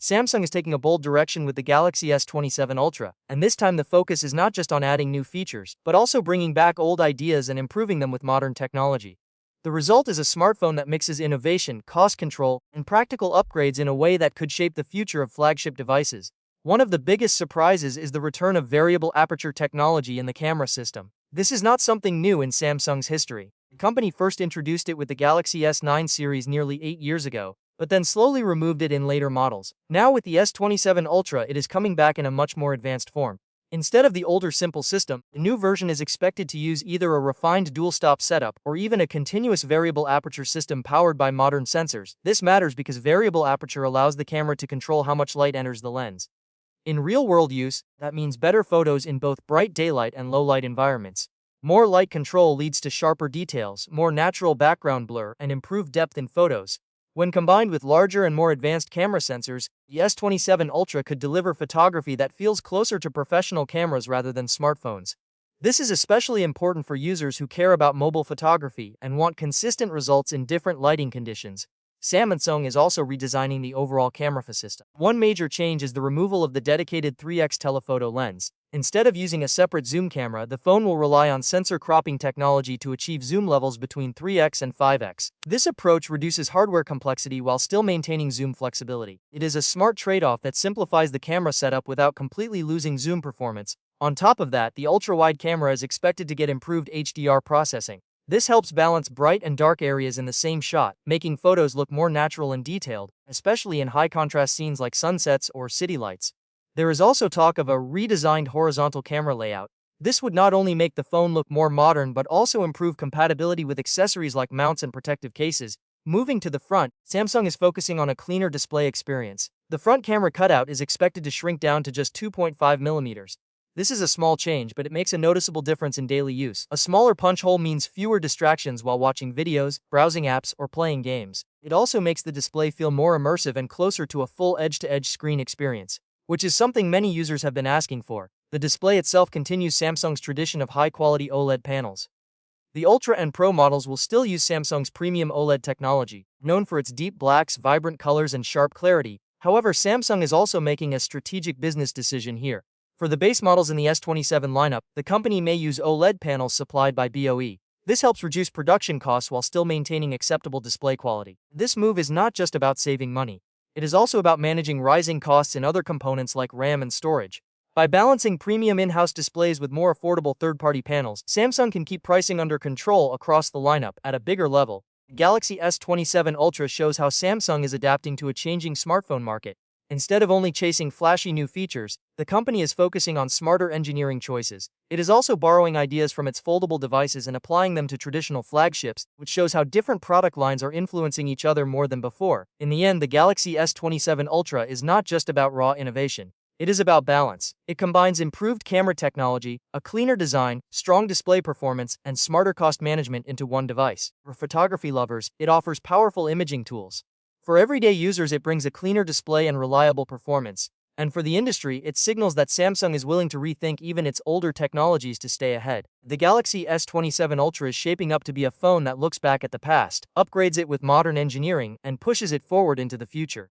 Samsung is taking a bold direction with the Galaxy S27 Ultra, and this time the focus is not just on adding new features, but also bringing back old ideas and improving them with modern technology. The result is a smartphone that mixes innovation, cost control, and practical upgrades in a way that could shape the future of flagship devices. One of the biggest surprises is the return of variable aperture technology in the camera system. This is not something new in Samsung's history. The company first introduced it with the Galaxy S9 series nearly 8 years ago, but then slowly removed it in later models. Now with the S27 Ultra, it is coming back in a much more advanced form. Instead of the older simple system, the new version is expected to use either a refined dual-stop setup or even a continuous variable aperture system powered by modern sensors. This matters because variable aperture allows the camera to control how much light enters the lens. In real-world use, that means better photos in both bright daylight and low-light environments. More light control leads to sharper details, more natural background blur, and improved depth in photos. When combined with larger and more advanced camera sensors, the S27 Ultra could deliver photography that feels closer to professional cameras rather than smartphones. This is especially important for users who care about mobile photography and want consistent results in different lighting conditions. Samsung is also redesigning the overall camera system. One major change is the removal of the dedicated 3x telephoto lens. Instead of using a separate zoom camera, the phone will rely on sensor cropping technology to achieve zoom levels between 3x and 5x. This approach reduces hardware complexity while still maintaining zoom flexibility. It is a smart trade-off that simplifies the camera setup without completely losing zoom performance. On top of that, the ultra-wide camera is expected to get improved HDR processing. This helps balance bright and dark areas in the same shot, making photos look more natural and detailed, especially in high-contrast scenes like sunsets or city lights. There is also talk of a redesigned horizontal camera layout. This would not only make the phone look more modern but also improve compatibility with accessories like mounts and protective cases. Moving to the front, Samsung is focusing on a cleaner display experience. The front camera cutout is expected to shrink down to just 2.5 mm. This is a small change, but it makes a noticeable difference in daily use. A smaller punch hole means fewer distractions while watching videos, browsing apps, or playing games. It also makes the display feel more immersive and closer to a full edge-to-edge screen experience, which is something many users have been asking for. The display itself continues Samsung's tradition of high-quality OLED panels. The Ultra and Pro models will still use Samsung's premium OLED technology, known for its deep blacks, vibrant colors, and sharp clarity. However, Samsung is also making a strategic business decision here. For the base models in the S27 lineup, the company may use OLED panels supplied by BOE. This helps reduce production costs while still maintaining acceptable display quality. This move is not just about saving money. It is also about managing rising costs in other components like RAM and storage. By balancing premium in-house displays with more affordable third-party panels, Samsung can keep pricing under control across the lineup at a bigger level. The Galaxy S27 Ultra shows how Samsung is adapting to a changing smartphone market. Instead of only chasing flashy new features, the company is focusing on smarter engineering choices. It is also borrowing ideas from its foldable devices and applying them to traditional flagships, which shows how different product lines are influencing each other more than before. In the end, the Galaxy S27 Ultra is not just about raw innovation. It is about balance. It combines improved camera technology, a cleaner design, strong display performance, and smarter cost management into one device. For photography lovers, it offers powerful imaging tools. For everyday users, it brings a cleaner display and reliable performance. And for the industry, it signals that Samsung is willing to rethink even its older technologies to stay ahead. The Galaxy S27 Ultra is shaping up to be a phone that looks back at the past, upgrades it with modern engineering, and pushes it forward into the future.